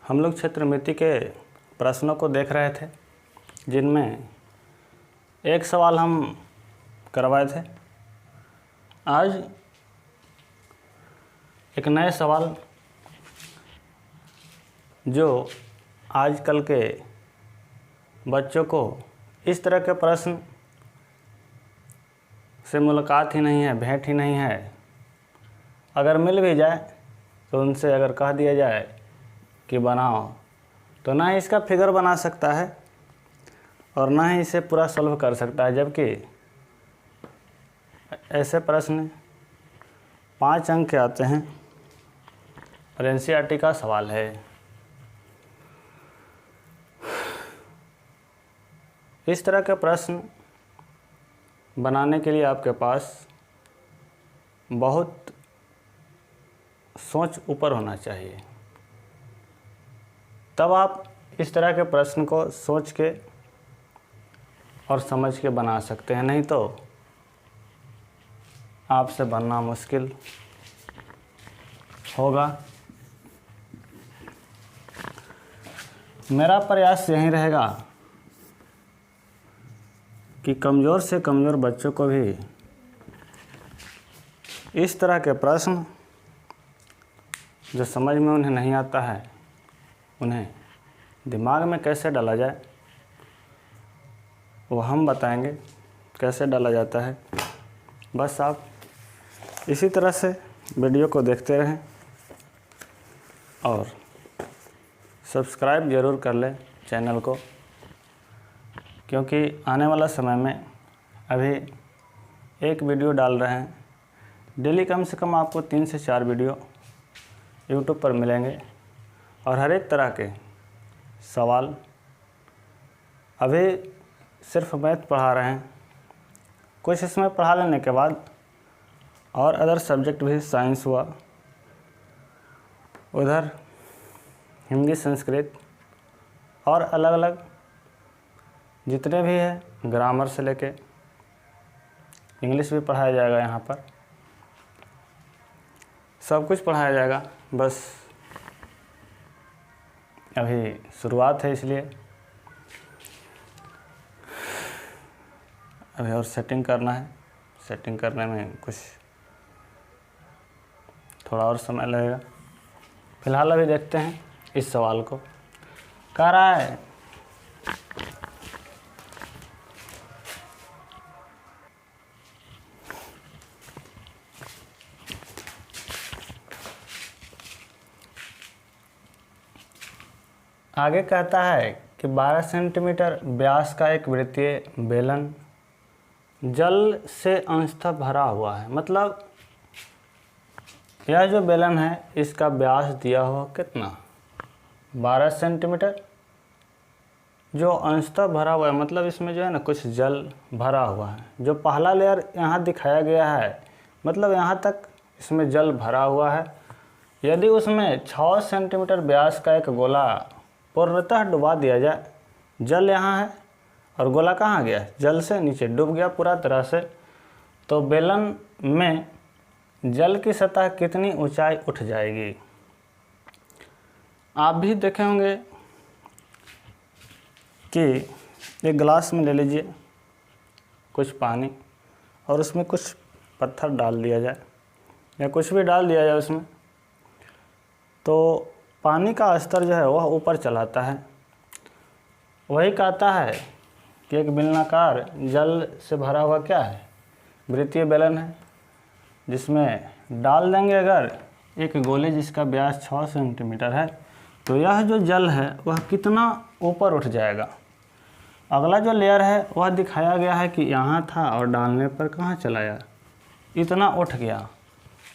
हम लोग क्षेत्रमिति के प्रश्नों को देख रहे थे, जिनमें एक सवाल हम करवाए थे। आज एक नए सवाल जो आजकल के बच्चों को इस तरह के प्रश्न से मुलाकात ही नहीं है, भेंट ही नहीं है। अगर मिल भी जाए तो उनसे अगर कह दिया जाए कि बनाओ, तो ना ही इसका फिगर बना सकता है और ना ही इसे पूरा सॉल्व कर सकता है। जबकि ऐसे प्रश्न 5 अंक के आते हैं और एनसीईआरटी का सवाल है। इस तरह के प्रश्न बनाने के लिए आपके पास बहुत सोच ऊपर होना चाहिए, तब आप इस तरह के प्रश्न को सोच के और समझ के बना सकते हैं। नहीं तो आपसे बनना मुश्किल होगा। मेरा प्रयास यही रहेगा कि कमज़ोर से कमज़ोर बच्चों को भी इस तरह के प्रश्न जो समझ में उन्हें नहीं आता है, उन्हें दिमाग में कैसे डाला जाए वो हम बताएंगे कैसे डाला जाता है। बस आप इसी तरह से वीडियो को देखते रहें और सब्सक्राइब ज़रूर कर लें चैनल को, क्योंकि आने वाला समय में अभी एक वीडियो डाल रहे हैं। डेली कम से कम आपको 3 से 4 वीडियो यूट्यूब पर मिलेंगे और हर एक तरह के सवाल। अभी सिर्फ मैथ पढ़ा रहे हैं, कुछ इसमें पढ़ा लेने के बाद और अदर सब्जेक्ट भी, साइंस हुआ, उधर हिंदी, संस्कृत और अलग अलग जितने भी हैं, ग्रामर से लेके इंग्लिश भी पढ़ाया जाएगा। यहाँ पर सब कुछ पढ़ाया जाएगा। बस अभी शुरुआत है, इसलिए अभी और सेटिंग करना है। सेटिंग करने में कुछ थोड़ा और समय लगेगा। फिलहाल अभी देखते हैं इस सवाल को। कह रहा है आगे, कहता है कि 12 सेंटीमीटर व्यास का एक वृत्तीय बेलन जल से अंशतः भरा हुआ है। मतलब यह जो बेलन है इसका व्यास दिया हुआ कितना, 12 सेंटीमीटर, जो अंशतः भरा हुआ है। मतलब इसमें जो है ना कुछ जल भरा हुआ है। जो पहला लेयर यहाँ दिखाया गया है, मतलब यहाँ तक इसमें जल भरा हुआ है। यदि उसमें 6 सेंटीमीटर व्यास का एक गोला पूर्णतः डुबा दिया जाए, जल यहाँ है और गोला कहाँ गया, जल से नीचे डूब गया पूरा तरह से, तो बेलन में जल की सतह कितनी ऊंचाई उठ जाएगी। आप भी देखे होंगे कि एक गिलास में ले लीजिए कुछ पानी और उसमें कुछ पत्थर डाल दिया जाए या कुछ भी डाल दिया जाए उसमें, तो पानी का स्तर जो है वह ऊपर चलाता है। वही कहता है कि एक बेलनाकार जल से भरा हुआ क्या है, वृत्तीय बेलन है, जिसमें डाल देंगे अगर एक गोले जिसका व्यास 6 सेंटीमीटर है, तो यह जो जल है वह कितना ऊपर उठ जाएगा। अगला जो लेयर है वह दिखाया गया है कि यहाँ था और डालने पर कहाँ चला गया, इतना उठ गया।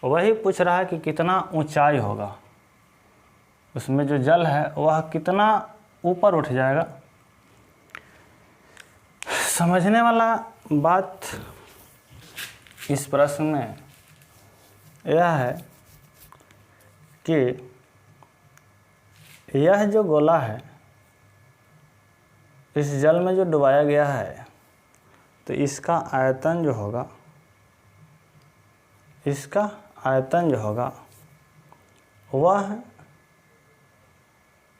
वही पूछ रहा है कि कितना ऊंचाई होगा, उसमें जो जल है वह कितना ऊपर उठ जाएगा। समझने वाला बात इस प्रश्न में यह है कि यह जो गोला है इस जल में जो डुबाया गया है, तो इसका आयतन जो होगा, इसका आयतन जो होगा वह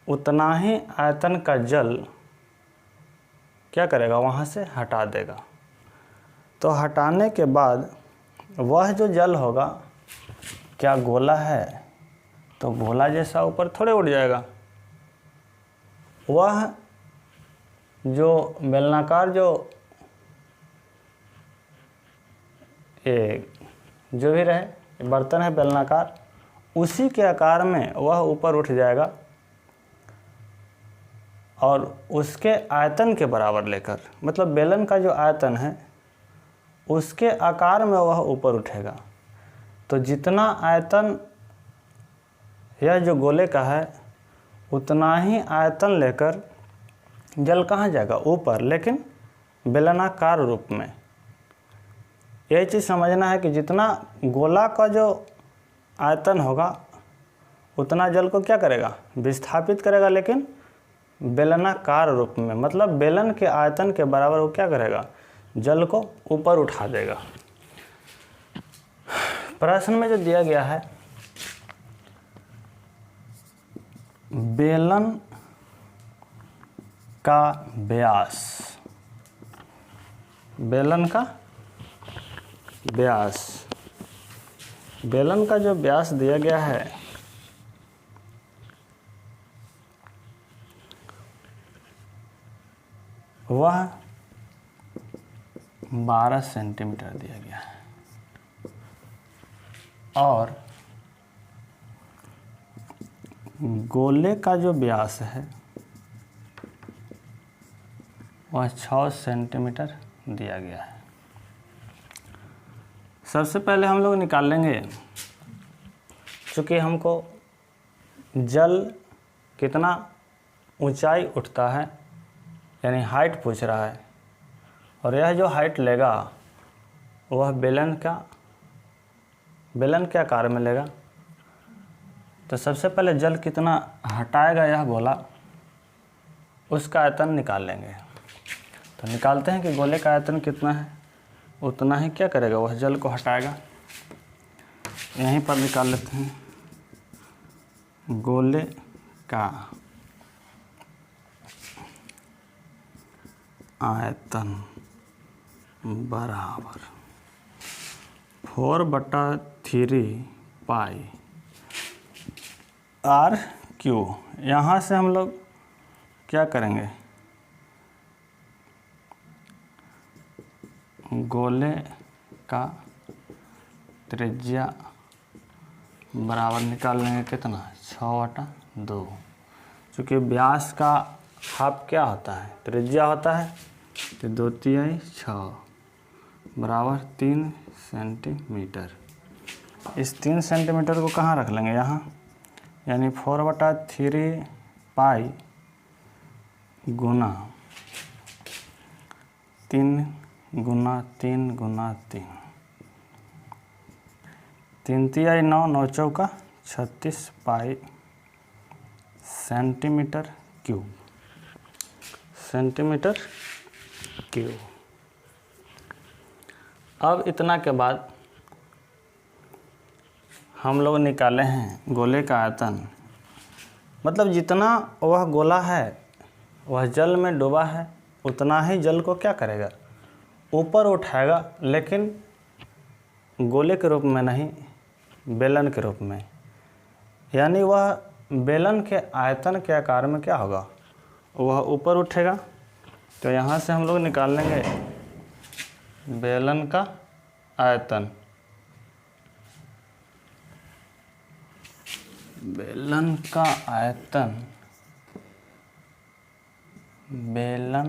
उतना ही आयतन का जल क्या करेगा, वहाँ से हटा देगा। तो हटाने के बाद वह जो जल होगा, क्या गोला है तो गोला जैसा ऊपर थोड़े उड़ जाएगा, वह जो बेलनाकार जो भी रहे बर्तन है बेलनाकार, उसी के आकार में वह ऊपर उठ जाएगा और उसके आयतन के बराबर लेकर, मतलब बेलन का जो आयतन है उसके आकार में वह ऊपर उठेगा। तो जितना आयतन यह जो गोले का है उतना ही आयतन लेकर जल कहाँ जाएगा, ऊपर, लेकिन बेलनाकार रूप में। यह चीज़ समझना है कि जितना गोला का जो आयतन होगा उतना जल को क्या करेगा, विस्थापित करेगा, लेकिन बेलनाकार रूप में, मतलब बेलन के आयतन के बराबर वो क्या करेगा, जल को ऊपर उठा देगा। प्रश्न में जो दिया गया है, बेलन का व्यास, बेलन का व्यास, बेलन का जो व्यास दिया गया है वह 12 सेंटीमीटर दिया गया है और गोले का जो व्यास है वह 6 सेंटीमीटर दिया गया है। सबसे पहले हम लोग निकाल लेंगे, चूँकि हमको जल कितना ऊंचाई उठता है यानी हाइट पूछ रहा है, और यह जो हाइट लेगा वह बेलन के आकार में लेगा। तो सबसे पहले जल कितना हटाएगा यह गोला, उसका आयतन निकाल लेंगे। तो निकालते हैं कि गोले का आयतन कितना है, उतना ही क्या करेगा, वह जल को हटाएगा। यहीं पर निकाल लेते हैं, गोले का आयतन बराबर 4/3 पाई RQ। यहाँ से हम लोग क्या करेंगे, गोले का त्रिज्या बराबर निकाल लेंगे कितना, 6/2। चूँकि व्यास का हाफ क्या होता है, त्रिज्या होता है, तो 2×3 6 बराबर 3 सेंटीमीटर। इस 3 सेंटीमीटर को कहाँ रख लेंगे, यहाँ, यानी 4/3 पाई गुना 3 गुना 3 गुना 3, 3×3 9, 9×4 36 पाई सेंटीमीटर क्यूब, सेंटीमीटर क्यूब। अब इतना के बाद हम लोग निकाले हैं गोले का आयतन, मतलब जितना वह गोला है वह जल में डूबा है उतना ही जल को क्या करेगा, ऊपर उठाएगा, लेकिन गोले के रूप में नहीं, बेलन के रूप में। यानी वह बेलन के आयतन के आकार में क्या होगा, वह ऊपर उठेगा। तो यहाँ से हम लोग निकाल लेंगे बेलन का आयतन, बेलन का आयतन, बेलन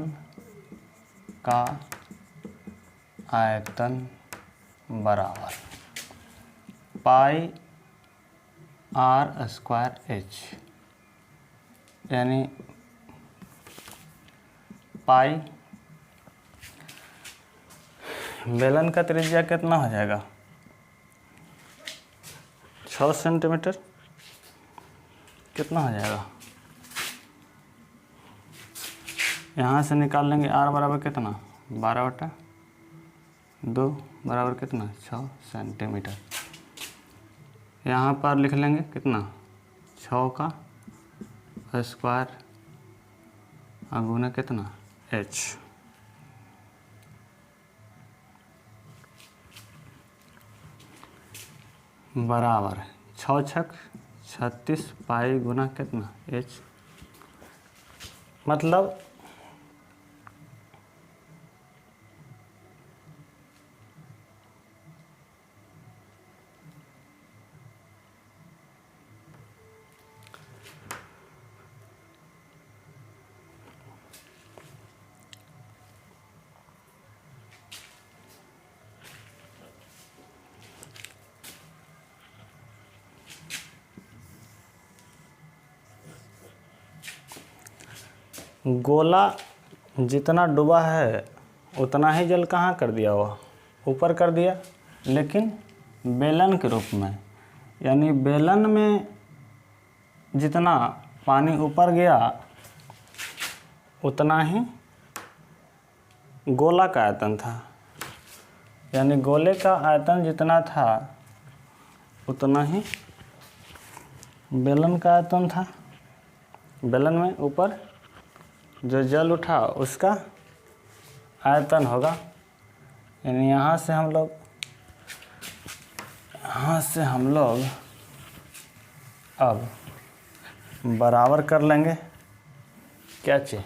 का आयतन बराबर पाई R²H, यानी पाई, बेलन का त्रिज्या कितना हो जाएगा, 6 सेंटीमीटर, कितना हो जाएगा, यहाँ से निकाल लेंगे R बराबर कितना, 12/2 बराबर कितना, 6 सेंटीमीटर। यहाँ पर लिख लेंगे कितना, 6 का स्क्वायर और गुना कितना h, बराबर 6 छक 36 पाई गुना कितना h। मतलब गोला जितना डूबा है उतना ही जल कहाँ कर दिया, हुआ ऊपर कर दिया, लेकिन बेलन के रूप में, यानी बेलन में जितना पानी ऊपर गया उतना ही गोला का आयतन था, यानी गोले का आयतन जितना था उतना ही बेलन का आयतन था। बेलन में ऊपर जो जल उठा उसका आयतन होगा, यानी यहाँ से हम लोग अब बराबर कर लेंगे क्या चीज़,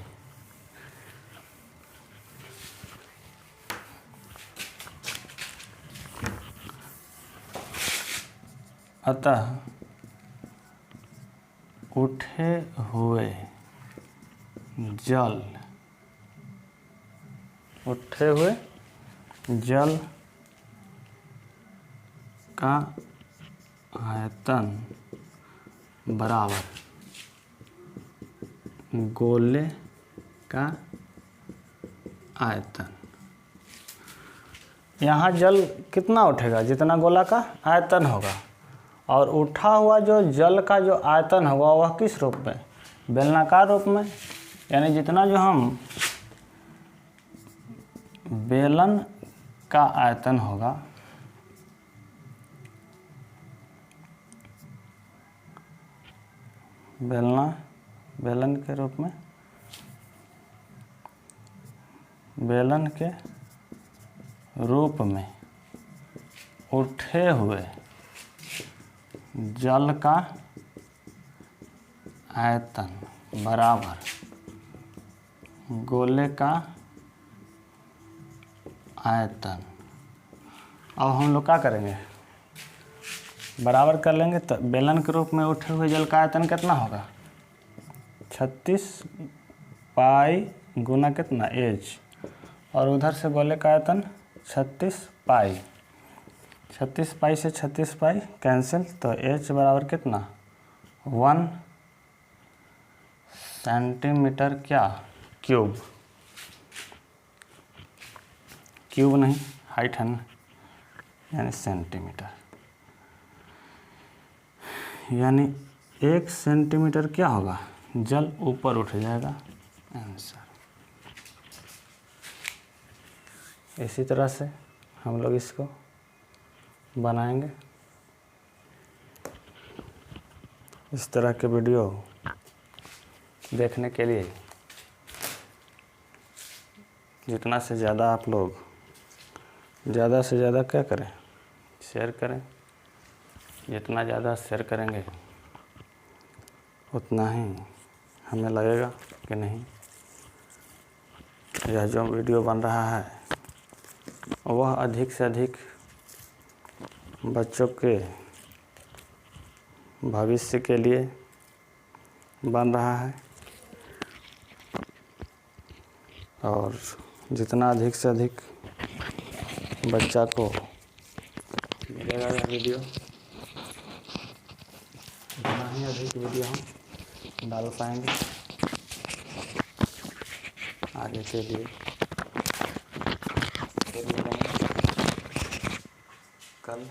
अतः उठे हुए जल का आयतन बराबर गोले का आयतन। यहाँ जल कितना उठेगा, जितना गोला का आयतन होगा, और उठा हुआ जो जल का जो आयतन होगा वह किस रूप में, बेलनाकार रूप में, यानी जितना जो हम बेलन का आयतन होगा बेलन के रूप में, बेलन के रूप में उठे हुए जल का आयतन बराबर गोले का आयतन। अब हम लोग क्या करेंगे, बराबर कर लेंगे। तो बेलन के रूप में उठे हुए जल का आयतन कितना होगा, 36 पाई गुना कितना h, और उधर से गोले का आयतन 36 पाई। 36 पाई से 36 पाई कैंसिल, तो h बराबर कितना 1 सेंटीमीटर क्या क्यूब, क्यूब नहीं हाइट है ना, यानी सेंटीमीटर, यानी 1 सेंटीमीटर क्या होगा, जल ऊपर उठ जाएगा आंसर। इसी तरह से हम लोग इसको बनाएंगे। इस तरह के वीडियो देखने के लिए जितना से ज़्यादा आप लोग ज़्यादा से ज़्यादा क्या करें, शेयर करें। जितना ज़्यादा शेयर करेंगे उतना ही हमें लगेगा कि नहीं यह जो वीडियो बन रहा है वह अधिक से अधिक बच्चों के भविष्य के लिए बन रहा है, और जितना अधिक से अधिक बच्चा को मिलेगा यह वीडियो, उतना ही अधिक वीडियो हम डाल पाएंगे आगे के लिए। कल